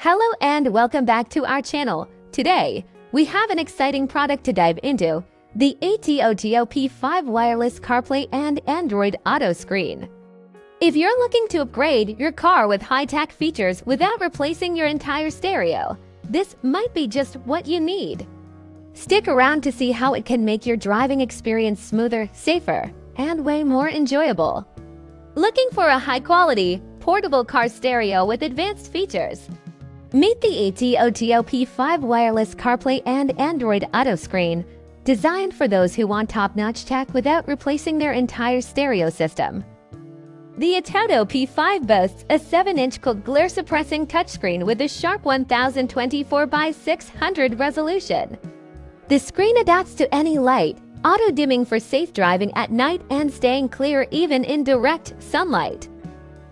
Hello and welcome back to our channel. Today, we have an exciting product to dive into, the ATOTO P5 Wireless CarPlay and Android Auto screen. If you're looking to upgrade your car with high-tech features without replacing your entire stereo, this might be just what you need. Stick around to see how it can make your driving experience smoother, safer, and way more enjoyable. Looking for a high-quality, portable car stereo with advanced features? Meet the ATOTO P5 Wireless CarPlay and Android Auto screen, designed for those who want top-notch tech without replacing their entire stereo system. The ATOTO P5 boasts a 7-inch glare-suppressing touchscreen with a sharp 1024 by 600 resolution. The screen adapts to any light, auto-dimming for safe driving at night and staying clear even in direct sunlight.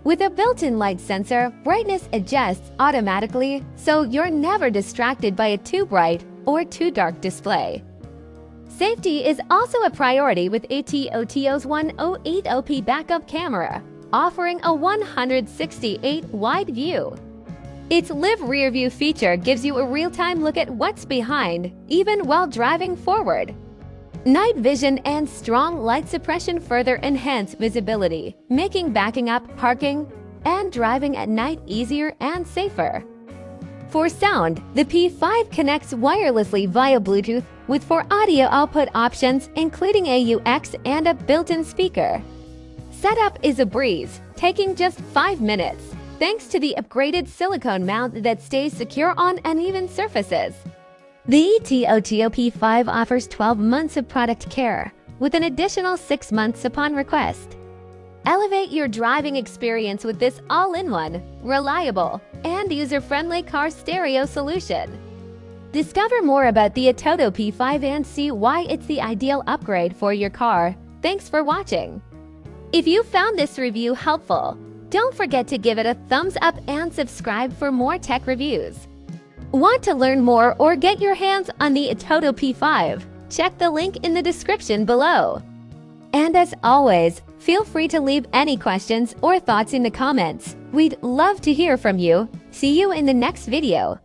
With a built-in light sensor, brightness adjusts automatically, so you're never distracted by a too bright or too dark display. Safety is also a priority with ATOTO's 1080p backup camera, offering a 168 wide view. Its Live Rear View feature gives you a real-time look at what's behind, even while driving forward. Night vision and strong light suppression further enhance visibility, making backing up, parking, and driving at night easier and safer. For sound, the P5 connects wirelessly via Bluetooth with 4 audio output options, including AUX and a built-in speaker. Setup is a breeze, taking just 5 minutes, thanks to the upgraded silicone mount that stays secure on uneven surfaces. The ATOTO P5 offers 12 months of product care, with an additional 6 months upon request. Elevate your driving experience with this all-in-one, reliable, and user-friendly car stereo solution. Discover more about the ATOTO P5 and see why it's the ideal upgrade for your car. Thanks for watching. If you found this review helpful, don't forget to give it a thumbs up and subscribe for more tech reviews. Want to learn more or get your hands on the ATOTO P5? Check the link in the description below. And as always, feel free to leave any questions or thoughts in the comments. We'd love to hear from you. See you in the next video.